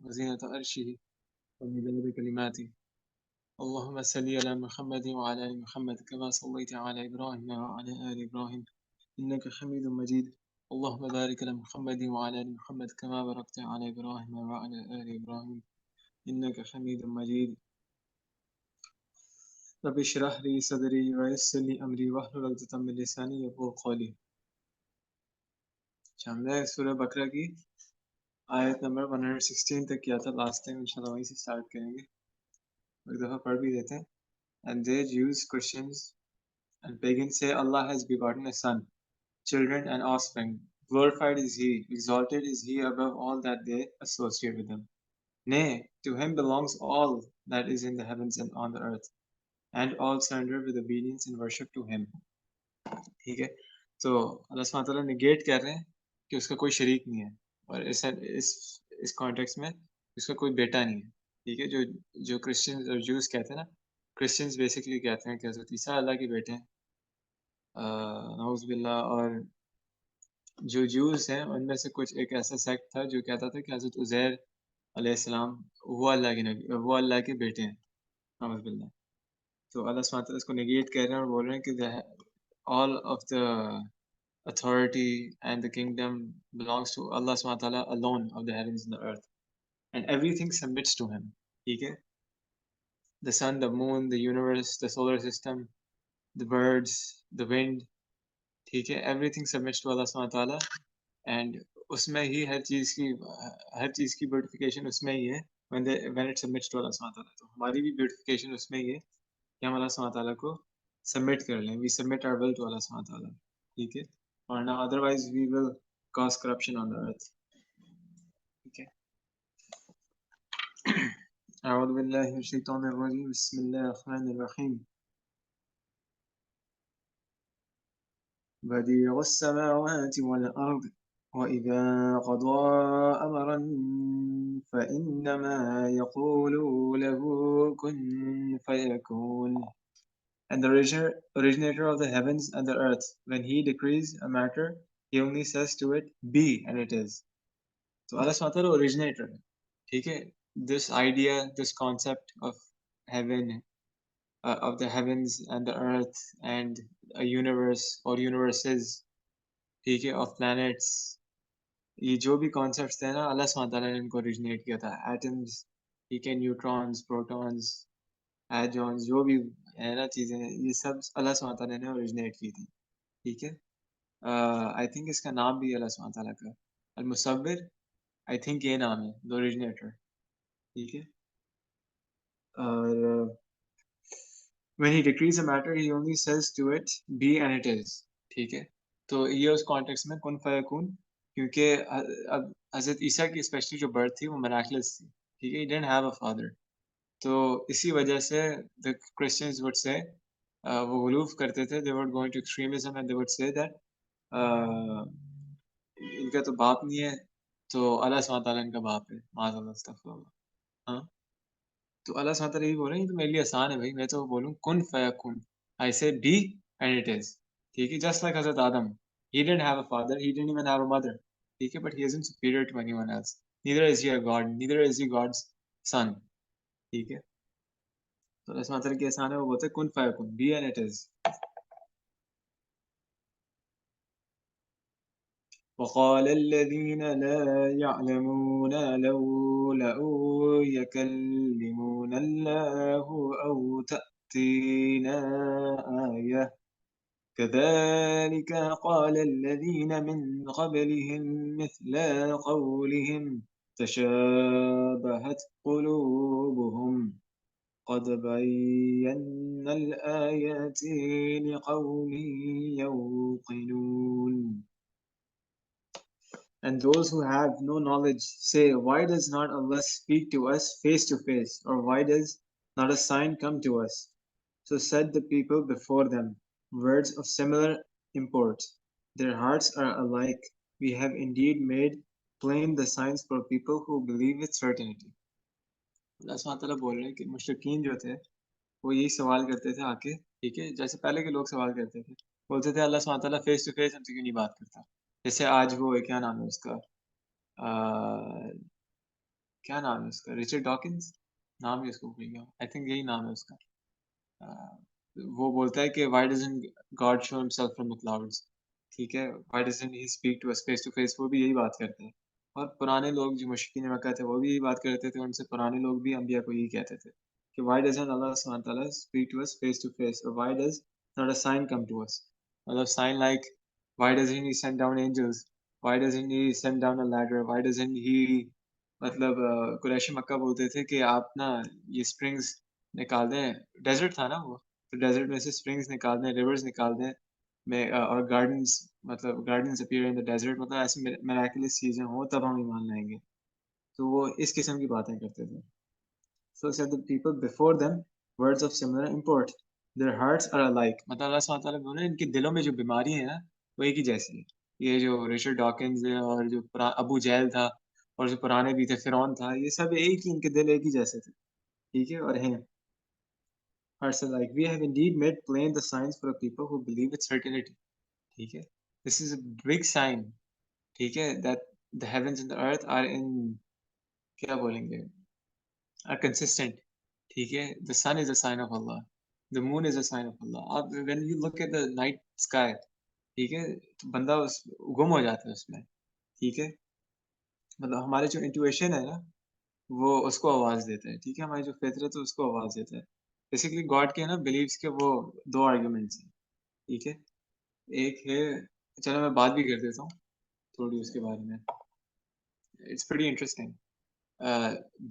وزينة عرشه ومداد كلماته اللهم صل على محمد وعلى آل محمد كما صليت على إبراهيم وعلى آل إبراهيم إنك حميد مجيد اللهم بارك على محمد وعلى آل محمد كما باركت على إبراهيم وعلى آل إبراهيم إنك حميد مجيد رب اشرح لي صدري ويسر لي أمري واحلل عقدة من لساني يفقهوا قولي हमने सूरह बकरा की आयत नंबर 116 तक किया था लास्ट टाइम इंशाल्लाह वहीं से स्टार्ट करेंगे एक दफ़ा पढ़ भी देते हैं and they Jews Christians and pagans say Allah has begotten a son children and offspring glorified is he exalted is he above all that they associate with him nay to him belongs all that is in the heavens and on the earth and all surrender with obedience and worship to him ठीक है तो अल्लाह सुब्हानहू व तआला negate कर रहे हैं कि उसका कोई शरीक नहीं है और इस कॉन्टेक्स्ट में उसका कोई बेटा नहीं है ठीक है जो जो क्रिश्चियंस और जूस कहते हैं ना क्रिश्चियंस बेसिकली कहते हैं कि हज़रत ईसा अल्लाह के बेटे हैं नऊज़ बिल्लाह और जो जूस हैं उनमें से कुछ एक ऐसा सेक्ट था जो कहता था कि हज़रत उज़ैर अलैहिस्सलाम वो अल्लाह के नबी वो अल्लाह के बेटे हैं नऊज़ बिल्लाह तो अल्लाह सुब्हानहू व तआला इसको नेगेट कर रहे हैं और बोल रहे हैं कि all of the authority and the kingdom belongs to Allah subhanahu wa ta'ala alone of the heavens and the earth and everything submits to him ठीक है the sun the moon the universe the solar system the birds the wind ठीक है everything submits to Allah subhanahu wa ta'ala and उसमें ही हर चीज़ की beautification उसमें ही है when it submits to Allah subhanahu wa ta'ala तो हमारी भी beautification उसमें ही है कि हम अल्लाह सुब्हानहू व तआला को सबमिट कर लें we submit our will to Allah subhanahu wa ta'ala ठीक है वरना otherwise we will cause corruption on the earth ठीक है أعوذ بالله من الشيطان الرجيم بسم الله الرحمن الرحيم بديع السماوات والأرض وإذا قضى أمرا فإنما يقول له كن فيكون And the originator of the heavens and the earth, when he decrees a matter, he only says to it, be, and it is. So Allah subhanahu wa ta'ala originator. ठीक है? This idea, this concept of heaven, of the heavens and the earth and a universe or universes, ठीक है? Of planets. ये जो भी concepts थे ना, Allah subhanahu wa ta'ala ने इनको originate किया था. Atoms, ठीक है? Neutrons, protons, एजॉन्स जो भी है ना चीज़ें ये सब अल्लाह सुब्हानहू व तआला ने ओरिजिनेट की थी ठीक है आई थिंक इसका नाम भी अल्लाह सुब्हानहू व तआला का अल-मुसव्विर आई थिंक ये नाम है द ओरिजिनेटर ठीक है और when he decrees a matter he only says to it be and it is ठीक है तो ये उस कॉन्टेक्स्ट में कुन फयकून क्योंकि अब हज़रत ईसा की स्पेशली जो बर्थ थी वो मिराकुलस थी ठीक है he didn't have a father तो इसी वजह से the Christians would say वो गुलूफ करते थे they would go into extremism and they would say that इनका तो बाप नहीं है तो अल्लाह सुब्हानहू व तआला इनका बाप है माज़अल्लाह अस्तग़फिरुल्लाह हाँ तो अल्लाह सुब्हानहू व तआला यही बोल रहे हैं ये तो मेरे लिए आसान है भाई मैं तो बोलूँ कुन फयकुन I say be and it is ठीक है just like हज़रत आदम he didn't have a father he didn't even have a mother ठीक है but he isn't superior to anyone else neither is he a god neither is he God's son ठीक है तो अल्लाह सुब्हानहू व तआला की आसान है वो बोलते हैं कुन फयकुन be and it is وقال الذين لا يعلمون لولا يكلمون الله أو تأتينا آية كذلك قال الذين من قبلهم مثل قولهم تشابهت قلوبهم قد بينا الآيات لقوم يوقنون And those who have no knowledge say, why does not Allah speak to us face to face? Or why does not a sign come to us? So said the people before them, words of similar import. Their hearts are alike. We have indeed made plain the signs for people who believe with certainty. Allah subhanahu wa ta'ala बोल रहे हैं कि मुशरिकीन जो थे वो यही सवाल करते थे आके ठीक है जैसे पहले के लोग सवाल करते थे बोलते थे अल्लाह सुब्हानहू व तआला फेस टू फेस हमसे क्यों नहीं बात करता जैसे आज वो क्या नाम है उसका क्या नाम है उसका, रिचर्ड डॉकिंस, नाम ही उसको भूल गया, आई थिंक यही नाम है उसका। वो बोलता है कि why doesn't God show himself from the clouds, ठीक है, why doesn't he speak to us face to face, वो भी यही बात करते हैं। और पुराने लोग जो मुशरिकीन मक्का थे वो भी यही बात करते थे, उनसे पुराने लोग भी अंबिया को यही कहते थे कि व्हाई डजंट अल्लाह सुब्हानहू व तआला speak to us face to face, और why does not a sign come to us, मतलब sign like why doesn't he send down angels, why doesn't he send down a ladder, why doesn't he, मतलब कुरैशी मक्का बोलते थे कि आप ना ये springs निकाल दें, डेजर्ट था ना वो, तो डेजर्ट में से स्प्रिंग्स निकाल दें, रिवर्स निकाल दें, में और गार्डन्स, मतलब gardens appear in the desert, मतलब ऐसी मिराकुलस चीजें हो तब हम ईमान लाएंगे। तो वो इस किस्म की बातें करते थे। So said the people before them words of similar import. Their hearts are alike. मतलब अल्लाह सुब्हानहू व तआला बोले इनके दिलों में जो बीमारी है ना वो एक ही जैसी है। ये जो रिचर्ड डॉकिंस है और जो अबू जहल था और जो पुराने भी थे, फिरौन था, ये सब एक ही, इनके दिल एक ही जैसे थे, ठीक है, और हैं। Hearts are like, we have indeed made plain the signs for a people who believe with certainty, ठीक है, this is a big sign, ठीक है, that the heavens and the earth are in, क्या बोलेंगे, are consistent, ठीक है, the sun is a sign of Allah, the moon is a sign of Allah। अब when you look at the night sky, ठीक है, तो बंदा उस गुम हो जाता है उसमें, ठीक है, मतलब हमारे जो इंट्यूशन है ना वो उसको आवाज देता है, ठीक है, हमारी जो फितरत है उसको आवाज देता है। बेसिकली गॉड के ना बिलीव्स के वो दो आर्गुमेंट्स हैं, ठीक है, एक है, चलो मैं बात भी कर देता हूँ थोड़ी उसके बारे में, इट्स प्रीटी इंटरेस्टिंग।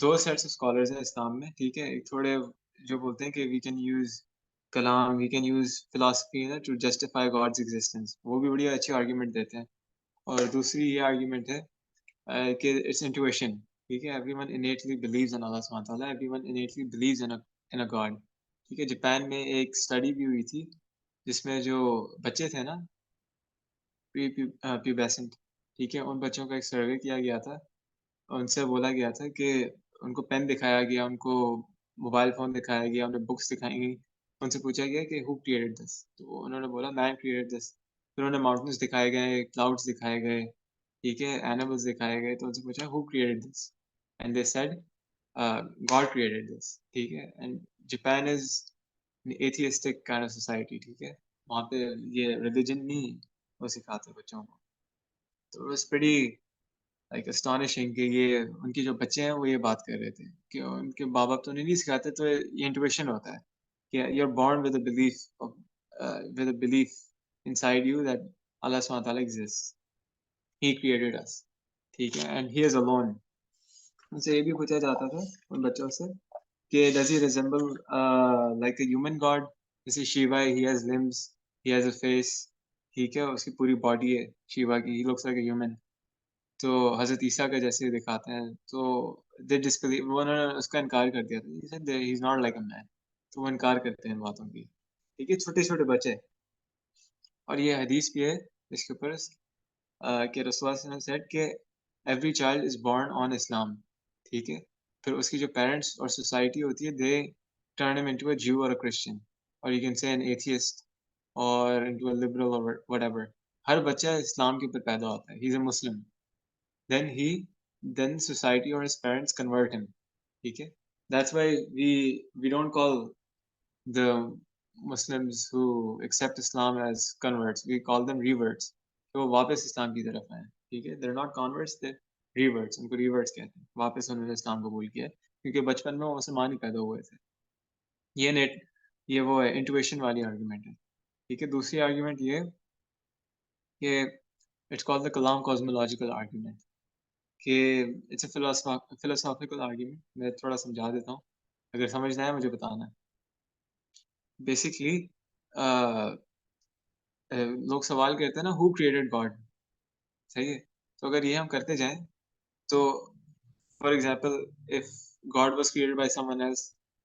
दो सेट्स ऑफ स्कॉलर्स हैं इस्लाम में, ठीक है, एक थोड़े जो बोलते हैं कि वी कैन यूज कलाम, वी कैन यूज फिलोसफी ना टू जस्टिफाई गॉड्स एग्जिस्टेंस, वो भी बड़ी अच्छी आर्ग्यूमेंट देते हैं। और दूसरी ये आर्ग्यूमेंट है कि इट्स इंट्यूशन, ठीक है, एवरीवन इनेटली बिलीव्स इन अल्लाह सुब्हानहू व तआला, everyone innately believes in a God, ठीक है। जापान में एक स्टडी भी हुई थी जिसमें जो बच्चे थे ना प्यूबेसेंट, ठीक है, उन बच्चों का एक सर्वे किया गया था, उनसे बोला गया था कि उनको पेन दिखाया गया, उनको मोबाइल फ़ोन दिखाया गया, उन्हें बुक्स दिखाई गई, उनसे पूछा गया कि हू क्रिएटेड दिस? तो उन्होंने बोला मैन क्रिएटेड दिस। फिर उन्हें माउंटेन्स दिखाए गए, क्लाउड्स दिखाए गए, ठीक है, एनिमल्स दिखाए गए, तो उनसे पूछा who created this? And they said god created this, ठीक है। And Japan is an atheistic kind of society, ठीक है। वहाँ पे ये रिलिजन नहीं वो सिखाते बच्चों को। तो it was pretty like astonishing कि ये उनके जो बच्चे हैं वो ये बात कर रहे थे कि उनके माँ-बाप तो उन्हें नहीं सिखाते, तो ये इंट्यूशन होता है कि you are born with a belief of with a belief inside you that Allah सुब्हानहू व तआला एक्सिस्ट्स, ही क्रिएटेड अस, ठीक है, एंड ही इज़ अलोन। उनसे ये भी पूछा जाता था उन बच्चों से कि does he resemble like a human god? जैसे Shiva, he has limbs, he has a face, ठीक है, उसकी पूरी बॉडी है शिवा की, he looks like a human. तो हज़रत ईसा का जैसे दिखाते हैं, तो दे डिसबिलीव, वो उन्होंने उसका इनकार कर दिया था, he said he is not like a man, तो वो इनकार करते हैं इन बातों की, ठीक है, छोटे-छोटे बच्चे। और ये हदीस भी है इसके ऊपर कि रसूलुल्लाह सल्लल्लाहु अलैहि वसल्लम सेड कि every child is born on Islam, ठीक है, फिर उसकी जो पेरेंट्स और सोसाइटी होती है they turn him into a ज्यू और अ क्रिश्चियन, और you can say an atheist और इनटू अ लिबरल और व्हाटएवर। हर बच्चा इस्लाम के ऊपर पैदा होता है, he is a Muslim, then he then society or his parents convert him, ठीक है, that's why we don't call the Muslims who accept Islam as converts, we call them reverts, तो वो वापस इस्लाम की तरफ आए, ठीक है, they're not converts, they're reverts, उनको reverts कहते हैं, वापस उन्होंने इस्लाम कबूल किया है, क्योंकि बचपन में वो मुसलमान ही पैदा हुए थे। ये नेट ये वो है इंटुइशन वाली आर्गुमेंट है, ठीक है। दूसरी आर्गुमेंट ये है कि it's called the Kalam cosmological argument, कि इट्स अ फिलोसॉफिकल आर्गुमेंट। मैं थोड़ा समझा देता हूँ, अगर समझना है मुझे बताना है। बेसिकली लोग सवाल करते हैं ना हु क्रिएटेड गॉड, सही है, तो अगर ये हम करते जाएं तो for example if God was created by someone else,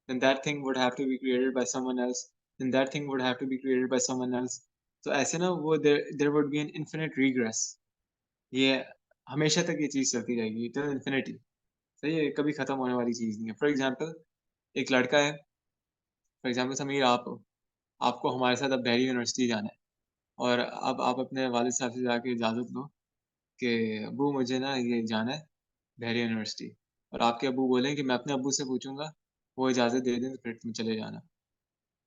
then that thing would have to be created by someone else, then that thing would have to be created by someone else. तो ऐसे ना वो there would be an infinite regress, ये हमेशा तक ये चीज चलती रहेगी टिल इन्फिनिटी, सही है, कभी खत्म होने वाली चीज नहीं है। फॉर एग्जांपल एक लड़का है, फॉर एग्जांपल समीर, आप हो, आपको हमारे साथ अब दिल्ली यूनिवर्सिटी जाना है, और अब आप अपने वालिद साहब से जाके इजाज़त लो कि अब्बू मुझे ना ये जाना है दिल्ली यूनिवर्सिटी। और आपके अब्बू बोलें कि मैं अपने अब्बू से पूछूंगा, वो इजाज़त दे दें तो फिर तुम चले जाना।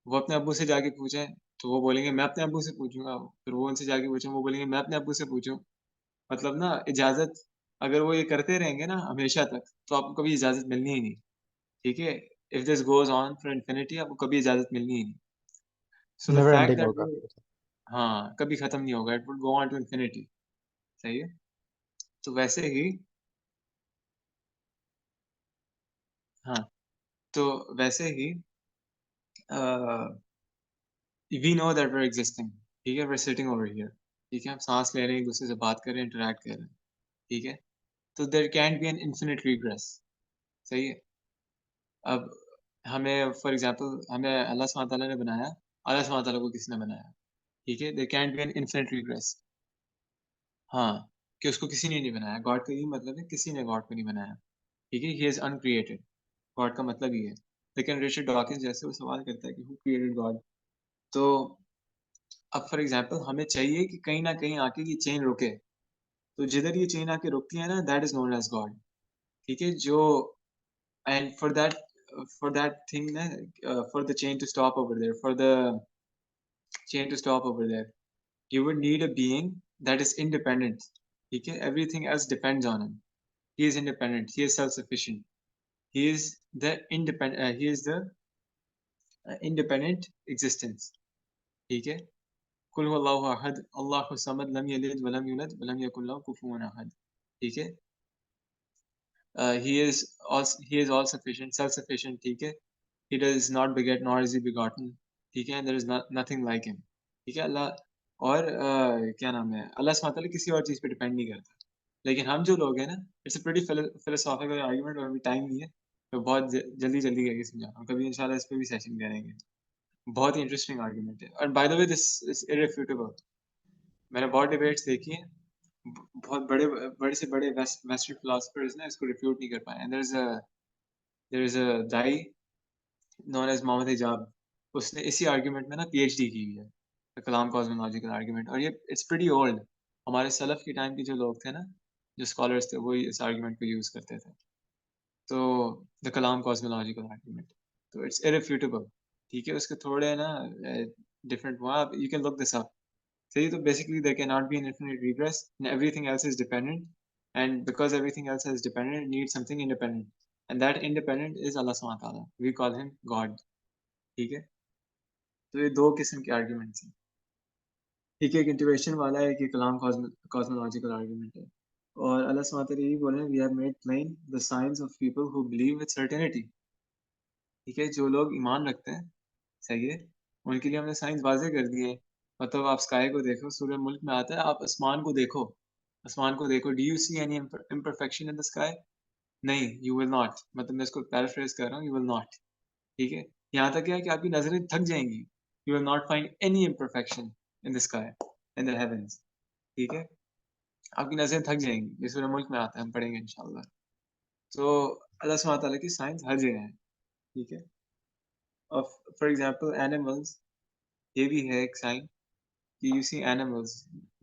वो अपने अब्बू से जाके पूछें तो वो बोलेंगे मैं अपने अब्बू से पूछूंगा, फिर वो उनसे जाके पूछें वो बोलेंगे मैं अपने अब्बू से पूछूं। मतलब ना इजाज़त, अगर वो ये करते रहेंगे ना हमेशा तक, तो आपको कभी इजाज़त मिलनी ही नहीं, ठीक है? If this goes on for infinity, आपको कभी इजाज़त मिलनी ही नहीं। So the never fact ending that होगा। वो, हाँ, कभी खत्म नहीं होगा, it would go on to infinity. सही है? तो वैसे ही, हाँ, तो वैसे ही we know that we are existing, ठीक है? We are sitting over here, ठीक है? हम साँस ले रहे हैं, एक-दूसरे से बात कर रहे हैं, इंटरैक्ट कर रहे हैं, ठीक है? तो there can't be an infinite regress, सही है? अब हमें फॉर एग्ज़ाम्पल हमें अल्लाह सुब्हानहू तआला ने बनाया, अल्लाह सुब्हानहू तआला को किसने बनाया, ठीक है? There can't be an infinite regress. हाँ, कि उसको किसी ने नहीं बनाया। गॉड का यही मतलब है, किसी ने गॉड को नहीं बनाया, ठीक है? ही इज़ अनक्रिएटेड, गॉड का मतलब ये है। लेकिन रिचर्ड डॉकिंस जैसे वो सवाल करता है कि हू क्रिएटेड गॉड? तो अब फॉर एग्ज़ाम्पल हमें चाहिए कि कहीं न कहीं आके ये चेन रुके, तो जिधर ये चेन आके रुकती है ना, that is known as God, ठीक है? जो एंड फॉर दैट थिंग ना, for the chain to stop over there, for the chain to stop over there, you would need a being that is independent, ठीक है? Everything else depends on him. He is independent, he is self-sufficient, he is he is the independent existence, ठीक है? कुल हुवल्लाहु अहद, अल्लाहु Samad, lump यलिद वलम यूलद वलम यकुल लहू कुफुवन अहद, ठीक है? He is all sufficient, self-sufficient, ठीक है? He does not beget nor is he begotten, ठीक है? There is nothing like him, ठीक है? अल्लाह और क्या नाम है? अल्लाह सुब्हानहू व तआला किसी और चीज़ पे डिपेंड नहीं करता। लेकिन हम जो लोग हैं ना, it's a pretty philosophical argument और अभी टाइम नहीं है, तो बहुत जल्दी करके समझाता हूँ। कभी इंशाल्लाह इस पे भी सेशन करेंगे। बहुत ही इंटरेस्टिंग आर्गुमेंट है और by the way this is irrefutable. मैंने बहुत डिबेट्स देखी हैं। बहुत बड़े से बड़े वेस्टर्न फिलोसोफर्स ना इसको रिफ्यूट नहीं कर पाए हैं। There is a guy known as Mohammed Hijab, उसने इसी आर्गुमेंट में ना पीएचडी की हुई है, द कलाम कॉस्मोलॉजिकल आर्गुमेंट, और ये इट्स प्रीटी ओल्ड। हमारे सलफ के टाइम के जो लोग थे ना, जो स्कॉलर्स थे, वो इस आर्गुमेंट को यूज़ करते थे। तो द कलाम कॉस्मोलॉजिकल आर्गुमेंट, तो इट्स इर्रेफ्यूटेबल, ठीक है? उसके थोड़े ना डिफरेंट वो आप you can look this up. सही, तो basically there can not be an infinite regress and everything else is dependent, and because everything else is dependent, it needs something independent, and that independent is Allah सुब्हानहू व तआला। We call him God, ठीक है? तो ये 2 किस्म के arguments हैं। ठीक है, एक इंट्यूएशन वाला है, कि कलाम कॉस्मोलॉजिकल आर्गुमेंट है। और अल्लाह सुब्हानहू व तआला यही बोल रहे हैं, we have made plain the science of people who believe with certainty, ठीक है? जो लोग ईमान रखते हैं, सही है? उनके लिए हमने साइंस वाज़ेह कर दी है। मतलब आप स्काई को देखो, सूरह मुल्क में आता है, आप आसमान को देखो, do you see any imperfection in the sky? नहीं, यू विल नॉट। मतलब मैं इसको पैराफ्रेज़ कर रहा हूँ, यू विल नॉट, ठीक है? यहाँ तक क्या है कि आपकी नज़रें थक जाएँगी। You will not find any imperfection in the sky, in the heavens, ठीक है? आपकी नज़रें थक जाएँगी। ये सूरह मुल्क में आता है, हम पढ़ेंगे इंशाअल्लाह। तो अल्लाह सुब्हानहू व तआला की साइंस हर जगह है, ठीक है? और फॉर एग्ज़ाम्पल एनिमल्स, ये भी है एक साइन, कि you see animals,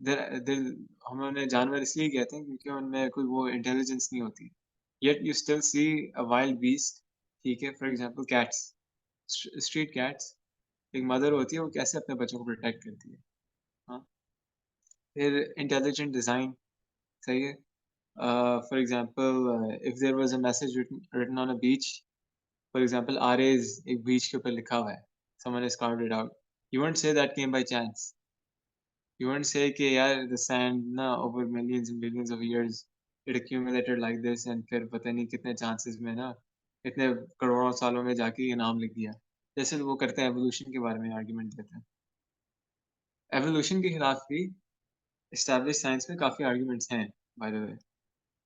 there there हम उन्हें जानवर इसलिए कहते हैं क्योंकि उनमें कोई वो इंटेलिजेंस नहीं होती। Yet you still see a wild beast, ठीक है? For example cats, street cats, एक मदर होती है, वो कैसे अपने बच्चों को प्रोटेक्ट करती है, हाँ? फिर इंटेलिजेंट डिज़ाइन, सही है? For example if there was a message written on a beach, for example आरएज़ एक बीच के ऊपर लिखा हुआ है, someone has carved it out, you won't say that came by chance. You won't say कि यार the sand ना over millions and billions of years it accumulated like this, and फिर पता नहीं कितने chances में ना इतने करोड़ों सालों में जाके ये नाम लिख दिया। जैसे वो करते हैं evolution के बारे में आर्गुमेंट देते हैं। evolution के खिलाफ भी established science में काफ़ी आर्गुमेंट्स हैं, by the way।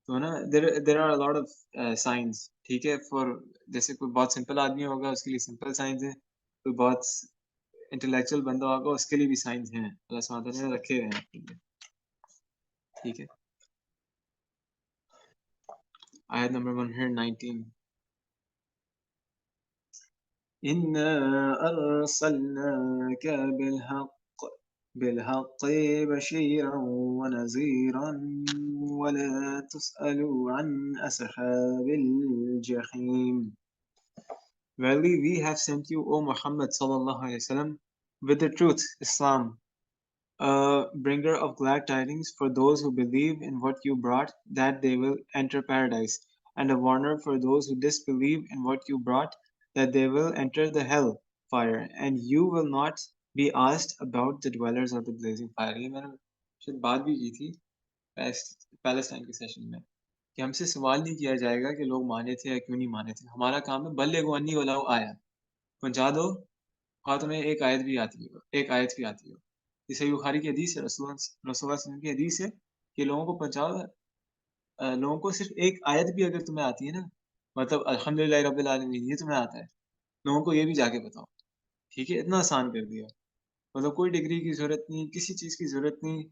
तो ना there are a lot of signs, ठीक है? for जैसे कोई बहुत सिंपल आदमी होगा उसके लिए सिंपल साइंस है, कोई बहुत इंटेलेक्चुअल बंदा होगा उसके लिए भी साइंस हैं। अल्लाह सुब्हानहू व तआला ने रखे हुए हैं आपके लिए, ठीक है? आयत नंबर 119, इन्ना अरसलनाका बिलहक़, بالحق بشيرا ونذيرا ولا تسأل عن أصحاب الجحيم. Verily, we have sent you, O Muhammad sallallahu alaihi wasallam, with the truth, Islam, a bringer of glad tidings for those who believe in what you brought, that they will enter paradise, and a warner for those who disbelieve in what you brought, that they will enter the hell fire, and you will not be asked about the dwellers of the blazing fire. ये मैंने शायद बात भी की थी Palestine के session में कि हमसे सवाल नहीं किया जाएगा कि लोग माने थे या क्यों नहीं माने थे. हमारा काम है बल्लेगो अन्नी वलाओ आया, पहुंचा दो, हाँ तुम्हें एक आयत भी आती हो, एक आयत भी आती हो. ये सही बुखारी की हदीस है, रसूलुल्लाह की हदीस है कि लोगों को पहुंचाओ. लोगों को सिर्फ एक आयत भी अगर तुम्हें आती है ना, मतलब अल्हम्दुलिल्लाह रब्बिल आलमीन, ये तुम्हें आता है, लोगों को ये भी जाके बताओ. ठीक है, इतना आसान कर दिया. मतलब कोई डिग्री की जरूरत नहीं, किसी चीज की जरूरत नहीं.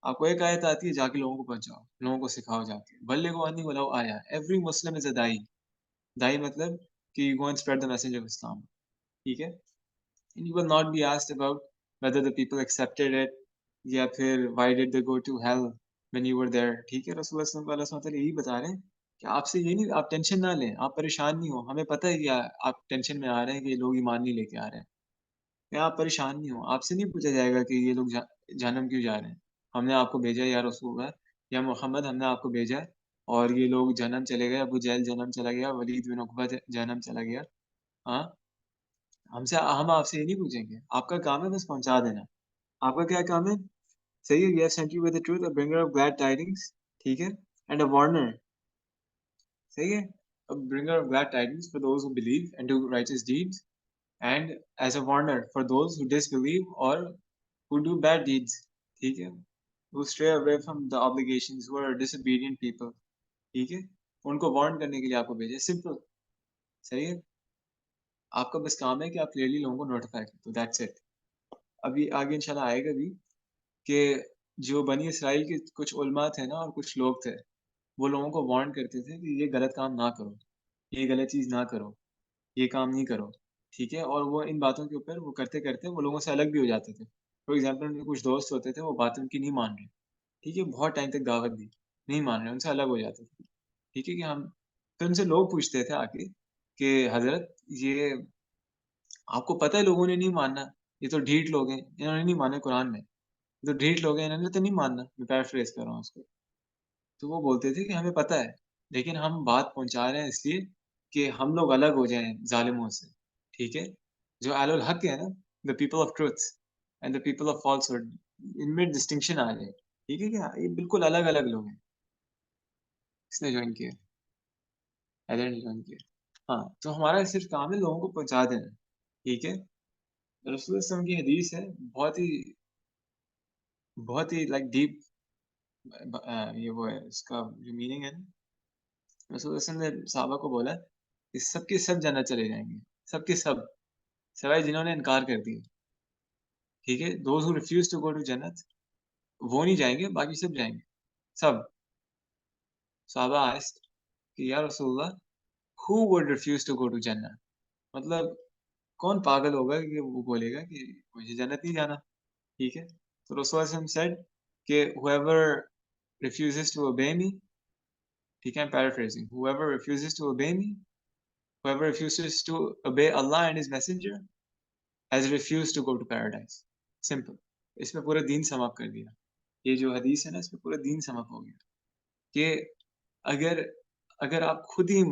आपको एक आयत आती है, जाके लोगों को पहुंचाओ, लोगों को सिखाओ जाके. बल्ले को आनी वलाओ आया. एवरी मुस्लिम इज अ दाई. दाई मतलब कि go and spread the message of Islam. ठीक है. And you will not be asked about whether the people accepted it या फिर why did they go to hell when you were there. ठीक है, रसूलुल्लाह सल्लल्लाहु अलैहि वसल्लम यही बता रहे हैं कि आपसे ये नहीं, आप टेंशन ना लें, आप परेशान नहीं हो. हमें पता है कि आप टेंशन में आ रहे हैं कि लोग ईमान नहीं लेके आ रहे हैं. या आप परेशान नहीं हो, आपसे नहीं पूछा जाएगा कि ये लोग जहन्नम क्यों जा रहे हैं. हमने आपको भेजा है या रसूलुल्लाह या मोहम्मद, हमने आपको भेजा है, और ये लोग जहन्नम चले गए. अबू जहल जहन्नम चला गया, वलीद बिन उकबा जहन्नम चला गया. हाँ, हम आपसे ये नहीं पूछेंगे. आपका काम है बस पहुंचा देना. आपका क्या काम है? सही है. We have sent you with the truth, a bringer of glad tidings. ठीक है. And a warner. सही है. A bringer of glad tidings for those who believe and do righteous deeds, and as a warner for those who disbelieve और who do bad deeds. ठीक है. who stray away from the obligations, who are disobedient people. ठीक है. उनको warn करने के लिए आपको भेजा. सिंपल. सही है. आपका बस काम है कि आप क्लियरली लोगों को नोटिफाई करो. That's it. अभी आगे इंशाल्लाह आएगा भी कि जो बनी इसराइल के कुछ उलमा थे ना और कुछ लोग थे, वो लोगों को वार्न करते थे कि ये गलत काम ना करो, ये गलत चीज़ ना करो, ये काम नहीं करो. ठीक है. और वो इन बातों के ऊपर वो करते करते वो लोगों से अलग भी हो जाते थे. फॉर एग्जाम्पल, उनके कुछ दोस्त होते थे, वो बातें उनकी नहीं मान रहे. ठीक है. बहुत टाइम तक दावत दी, नहीं मान रहे, उनसे अलग हो जाते थे. ठीक है. कि हम फिर उनसे लोग पूछते थे आके कि हजरत, ये आपको पता है लोगों ने नहीं मानना, ये तो ढीठ लोग हैं, इन्होंने नहीं माना कुरान में, ये तो ढीठ लोग हैं, इन्होंने तो नहीं मानना. मैं पैराफ्रेज कर रहा हूँ उसको. तो वो बोलते थे कि हमें पता है, लेकिन हम बात पहुंचा रहे हैं इसलिए कि हम लोग अलग हो जाएं जालिमों से. ठीक है. जो अहलुल हक है ना, the people of truth and the people of falsehood, इनमें डिस्टिंक्शन आ जाए. ठीक है. क्या ये बिल्कुल अलग अलग लोग हैं. किसने ज्वाइन किया? हैदर ने ज्वाइन किया. हाँ, तो हमारा सिर्फ काम है लोगों को पहुंचा देना. ठीक है. रसूल सल्लल्लाहु अलैहि वसल्लम की हदीस है, बहुत ही लाइक डीप. ये वो है इसका जो मीनिंग है ना, रसूल सल्लल्लाहु अलैहि वसल्लम ने सहाबा को बोला कि सबके सब जन्नत चले जाएंगे, सबके सब, सिवाय जिन्होंने इनकार कर दिया. ठीक है. Those who refuse to go to जन्नत, वो नहीं जाएंगे, बाकी सब जाएंगे. सब. सहाबा आस्क्ड कि या रसूलल्लाह, who would refuse to go to jannat, मतलब कौन पागल होगा कि वो बोलेगा कि मुझे जन्नत नहीं जाना. ठीक है. तो रसूल सल्लल्लाहु अलैहि वसल्लम said कि whoever refuses to obey me, ठीक है, I'm paraphrasing, whoever refuses to obey me, whoever refuses to obey Allah and His Messenger has refused to go to paradise. Simple. इसमें पूरा दीन समाप्त कर दिया. ये जो हदीस है ना, इसमें पूरा दीन समाप्त हो गया कि अगर अगर आप खुद ही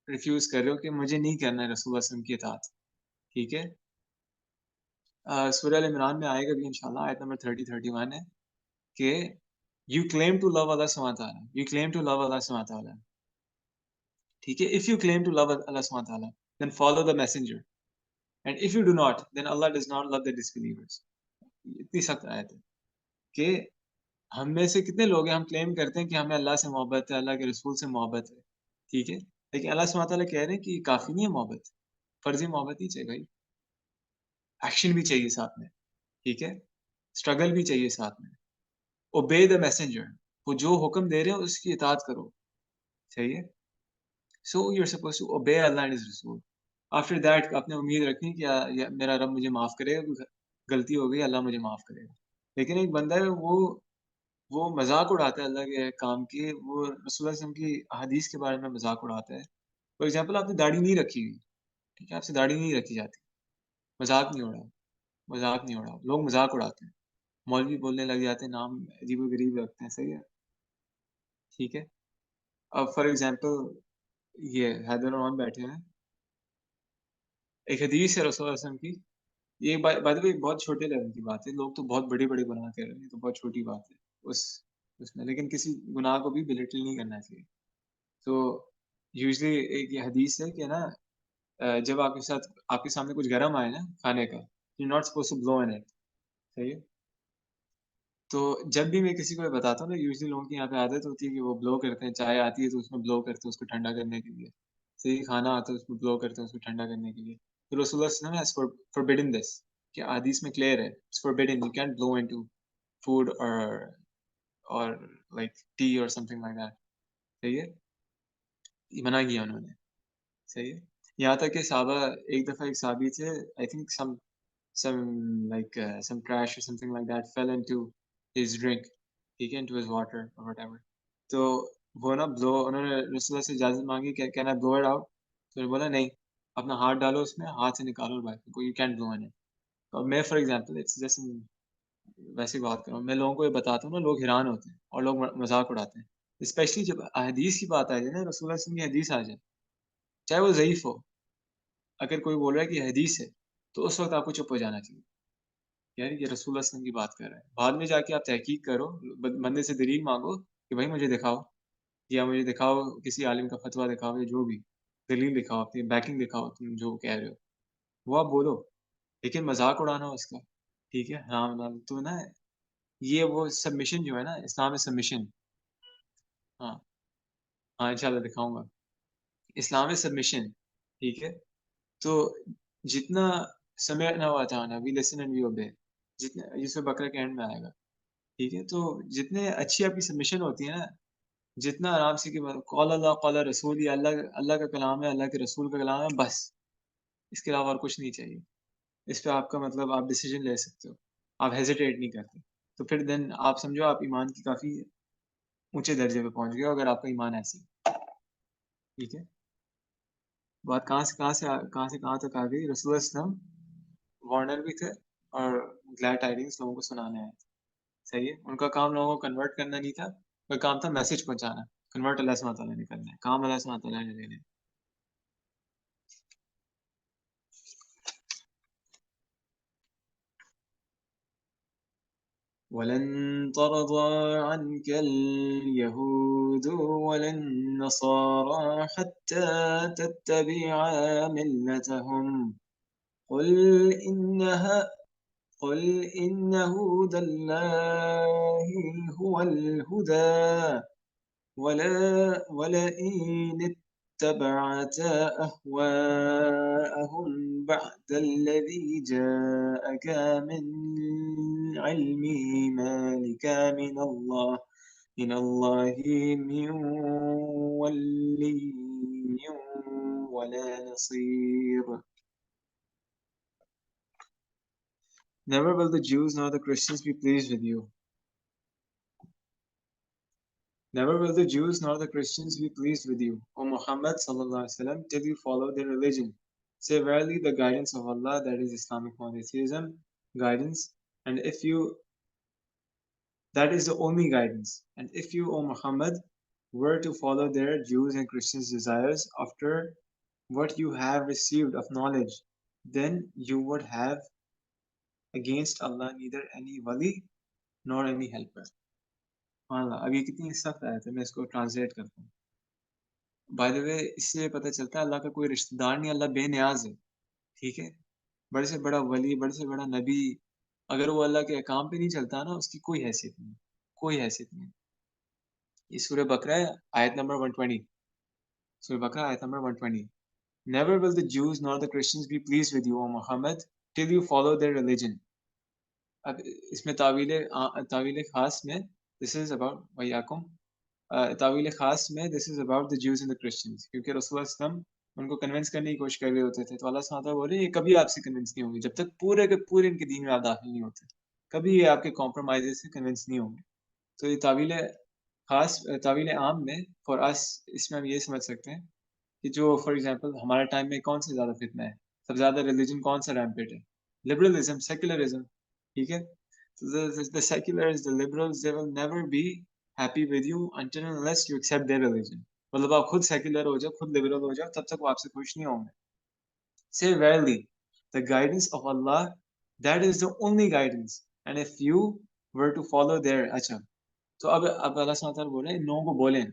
रिफ्यूज कर रहे हो कि मुझे नहीं करना है रसूल वसल्लम की इताअत. ठीक है. सूरह अल इमरान में आएगा भी इंशाल्लाह, आयत नंबर 30-31 है कि you claim to love Allah subhanahu wa ta'ala, you claim to love Allah subhanahu wa ta'ala. ठीक है. if you claim to love Allah subhanahu wa ta'ala, then follow the messenger, and if you do not, then Allah does not love the disbelievers. इतनी सख्त आयत है कि हम में से कितने लोग हैं, हम क्लेम करते हैं कि हमें अल्लाह से मोहब्बत है, अल्लाह के रसूल से मोहब्बत है. ठीक है. लेकिन अल्लाह सुब्हानहू व तआला कह रहे हैं कि काफी नहीं है मोहब्बत, फर्जी मोहब्बत नहीं चाहिए भाई. एक्शन भी चाहिए साथ में. ठीक है. स्ट्रगल भी चाहिए साथ में. ओबे द मैसेंजर, वो जो हुक्म दे रहे हैं उसकी इताअत करो. सही है. So you are supposed to obey Allah and his रसूल. आफ्टर दैट आपने उम्मीद रखनी कि मेरा रब मुझे माफ करेगा, गलती हो गई, अल्लाह मुझे माफ करेगा. लेकिन एक बंदा है वो मजाक उड़ाता है अल्लाह के काम की, वो रसूलुल्लाह सल्लल्लाहु अलैहि वसल्लम की हदीस के बारे में मजाक उड़ाता है। फॉर एग्जाम्पल आपने दाढ़ी नहीं रखी हुई, ठीक है, आपसे दाढ़ी नहीं रखी जाती, मजाक नहीं उड़ा, मजाक नहीं उड़ा, लोग मजाक उड़ाते हैं, मौलवी बोलने लग जाते हैं, नाम अजीब गरीब रखते हैं, सही है, ठीक है। अब फॉर एग्जाम्पल ये हैदर रहमान बैठे हैं, एक हदीस है रसूलुल्लाह सल्लल्लाहु अलैहि वसल्लम की, ये बाय द वे बहुत छोटे लेवल की बात है, लोग तो बहुत बड़ी बड़ी बना के रहे हैं, तो बहुत छोटी बात है उस उसमें, लेकिन किसी गुनाह को भी बिलिटल नहीं करना चाहिए। तो यूजुअली एक ये हदीस है कि ना, जब आपके सामने कुछ गरम आए ना खाने का, you not suppose to blow in it, सही है। तो जब भी मैं किसी को ये बताता हूँ ना, यूजुअली लोगों की यहाँ पे आदत होती है कि वो ब्लो करते हैं, चाय आती है तो उसमें ब्लो करते हैं उसको ठंडा करने के लिए, सही, खाना आता है उसमें ब्लो करते हैं उसको ठंडा करने के लिए। तो रसूलुल्लाह सल्लल्लाहु अलैहि वसल्लम हैज forbidden this, कि हदीस में क्लियर है, it's forbidden, you can't blow into food or like tea or something like that, सही है, ये मना किया उन्होंने, सही है। यहाँ तक कि साहबा, एक दफा एक साहबी थे, I think some some trash or something like that fell into his drink, ठीक है, into his water or whatever। तो वो ना ब्लो, उन्होंने रसूलुल्लाह से इजाजत मांगी, can I blow it out, तो उन्होंने बोला नहीं, अपना हाथ डालो उसमें, हाथ से निकालो बाहर को, you can blow in it. तो मैं फॉर एग्जांपल इट्स जस्ट वैसी बात कर रहा हूँ, मैं लोगों को ये बताता हूँ ना, लोग हैरान होते हैं और लोग मजाक उड़ाते हैं, स्पेशली जब हदीस की बात आ जाए ना, रसूलुल्लाह सल्लल्लाहु अलैहि वसल्लम की हदीस आ जाए, चाहे वो ज़ईफ हो, अगर कोई बोल रहा है कि हदीस है, तो उस वक्त आपको चुप हो जाना चाहिए, यार ये रसूलुल्लाह सल्लल्लाहु अलैहि वसल्लम की बात कर रहा है। बाद में जाके आप तहकीक करो, बंदे से दलील मांगो कि भाई मुझे दिखाओ, या मुझे दिखाओ किसी आलिम का फतवा दिखाओ, या जो भी दलील दिखाओ, अपनी बैकिंग दिखाओ, तुम जो कह रहे हो वो आप बोलो, लेकिन मजाक उड़ाना उसका, ठीक है, हराम हलाल तो ना, ये वो सबमिशन जो है ना, इस्लाम में सबमिशन, हाँ, हाँ इंशाल्लाह दिखाऊंगा, इस्लाम में सबमिशन, ठीक है। तो जितना समय ना हुआ था ना, वी लिसन एंड वी ओबे, जितना ये बकरा के एंड में आएगा, ठीक है। तो जितने अच्छी आपकी सबमिशन होती है ना, जितना आराम से कि कौल अल्लाह कौल रसूल, ये अल्लाह अल्लाह का कलाम है, अल्लाह के रसूल का कलाम है, बस इसके अलावा और कुछ नहीं चाहिए। इस पे आपका मतलब आप डिसीजन ले सकते हो, आप हेजिटेट नहीं करते, तो फिर देन आप समझो आप ईमान की काफी ऊंचे दर्जे पे पहुंच गए हो, अगर आपका ईमान ऐसे है, ठीक है। बात कहाँ तक आ गई, रसूलुल्लाह वार्नर भी थे और ग्लैड टाइडिंग्स लोगों को सुनाने आए थे, सही है। उनका काम लोगों को कन्वर्ट करना नहीं था, उनका काम था मैसेज पहुंचाना, कन्वर्ट अल्लाह सुब्हानहू व तआला ने करना है, काम अल्लाह सुब्हानहू व तआला ने लेना है। ولن ترضى عنك اليهود ولا النصارى حتى تتبع ملتهم، قل إنها قل إن هدى الله هو الهدى، ولئن اتبعت أهواءهم بعد الذي جاءك من علم ما لك من الله من ولي ولا نصير. Never will the Jews nor the Christians be pleased with you. Never will the Jews nor the Christians be pleased with you, O Muhammad sallallahu alaihi wasallam, till you follow their religion. Say verily the guidance of Allah, that is Islamic monotheism, guidance, and if you that is the only guidance. And if you, O Muhammad, were to follow their Jews and Christians' desires after what you have received of knowledge, then you would have against Allah neither any wali nor any helper. हाँ, अब ये कितनी सख्त आयत है, मैं इसको translate करता हूँ। बाय द वे, इससे पता चलता है अल्लाह का कोई रिश्तेदार नहीं, अल्लाह बेनियाज है, ठीक है। बड़े से बड़ा वली, बड़े से बड़ा नबी, अगर वो अल्लाह के अहकाम पे नहीं चलता ना, उसकी कोई हैसियत नहीं, कोई हैसियत नहीं। ये सूरह बकरा है, आयत नंबर 120, सूरह बकरा आयत number 120। Never will the Jews nor the Christians be pleased with you, O Muhammad, till you follow their religion. अब इसमें तावील खास में दिस इज अबाउट वयाकुम, तावील खास में this is about the Jews and the Christians, क्योंकि रसूलुल्लाह सल्लल्लाहु अलैहि वसल्लम उनको कन्विंस करने की कोशिश कर रहे होते थे, तो अल्लाह सुब्हानहू व तआला बोले ये कभी आपसे कन्विंस नहीं होंगे जब तक पूरे के पूरे इनके दीन में आप दाखिल नहीं होते, कभी ये आपके कॉम्प्रोमाइज़ से कन्विंस नहीं होंगे। तो ये तावील आम में फॉर अस इसमें हम ये समझ सकते हैं कि जो फॉर एग्ज़ाम्पल हमारे टाइम में कौन-सा ज़्यादा फितना है? सबसे ज़्यादा रिलिजन कौन-सा रैम्पेंट है? लिबरलिज़्म, सेक्युलरिज़्म, ठीक है? So the seculars, the liberals, they will never be happy with you until and unless you accept their religion. मतलब आप खुद सेक्युलर हो जाओ, खुद लिबरल हो जाओ, तब तक वो आपसे खुश नहीं होंगे। Say verily, the guidance of Allah, that is the only guidance. And if you were to follow their अच्छा, तो अब अल्लाह सुब्हानहू व तआला बोल रहे हैं इन लोगों को बोलें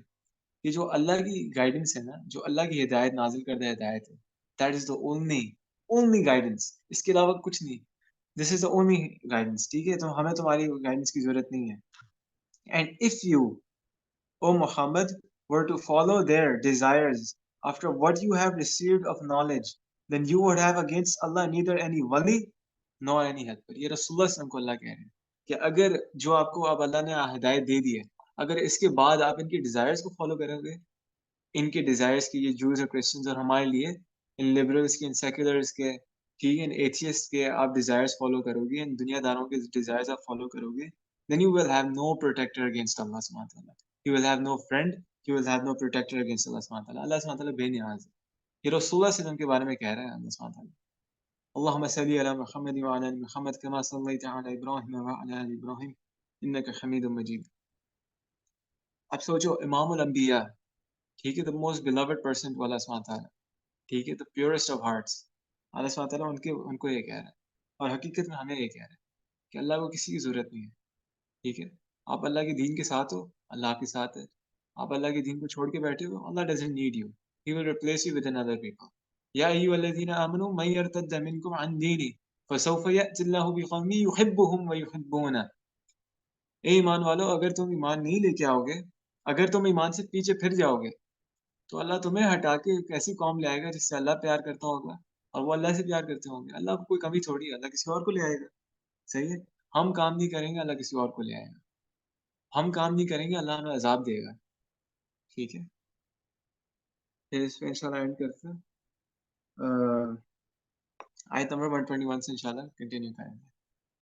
कि जो अल्लाह की गाइडेंस है ना, जो अल्लाह की हिदायत नाज़िल करदा हिदायत है, that is the only guidance. इसके अलावा कुछ नहीं। This is the only guidance. ठीक है? तो हमें तुम्हारी गाइडेंस की ज़रूरत नहीं है। And if you O Muhammad, were to follow their desires after what you have received of knowledge, then you would have against Allah neither any wali nor any helper. ये रसूलुल्लाह सल्लल्लाहु अलैहि वसल्लम को अल्लाह कह रहे हैं कि अगर जो आपको अब अल्लाह ने हिदायत दे दी है, अगर इसके बाद आप इनकी डिजायर्स को फॉलो करोगे, इनके डिजायर्स की ये जूस और क्रिश्चियंस और हमारे लिए इन लिबरल्स के इन सेक्युलर्स के ठीक है इन एथियस्ट के आप डिजायर्स फॉलो करोगे इन दुनियादारों के डिजायर्स आप फॉलो करोगे then you will have no protector against Allah subhanahu wa ta'ala. You will have no friend, you will have no protector against Allah subhanahu wa ta'ala. Allah subhanahu wa ta'ala बेनियाज है। ये रसूलुल्लाह सल्लल्लाहु अलैहि वसल्लम के बारे में कह रहा है अल्लाह सुब्हानहू व तआला। اللهم صل على محمد وعلى ال محمد كما صليت على ابراهيم وعلى ال ابراهيم انك حميد مجيد। अब सोचो इमामुल अंबिया, ठीक है, the most beloved person to Allah सुब्हानहू व तआला, ठीक है, the purest of hearts, Allah सुब्हानहू व तआला उनको ये कह रहा है और हकीकत में हमें ये कह रहा है कि अल्लाह को किसी की ज़रूरत नहीं है, ठीक है? आप अल्लाह के दीन के साथ हो, अल्लाह आपके साथ है। आप अल्लाह के दीन को छोड़ के बैठे हो, Allah doesn't need you, he will replace you with another people. या अय्युहल्लज़ीना आमनू मन यर्तद्द मिनकुम अन दीनिही फसौफ यअतिल्लाहु बिक़ौमिन युहिब्बुहुम व युहिब्बूनह। ए ईमान वालों, अगर तुम ईमान नहीं लेके आओगे, अगर तुम ईमान से पीछे फिर जाओगे, तो अल्लाह तुम्हें हटा के एक ऐसी कौम ले आएगा जिससे अल्लाह प्यार करता होगा और वो अल्लाह से प्यार करते होंगे। अल्लाह को कोई कमी थोड़ी है, अल्लाह किसी और को ले आएगा, सही है? हम काम नहीं करेंगे, अल्लाह किसी और को ले आएगा। हम काम नहीं करेंगे, अल्लाह हमें अज़ाब देगा, ठीक है? फिर इस पे इंशाल्लाह एंड करते हैं। आयत नंबर 121 से इंशाल्लाह कंटिन्यू करेंगे।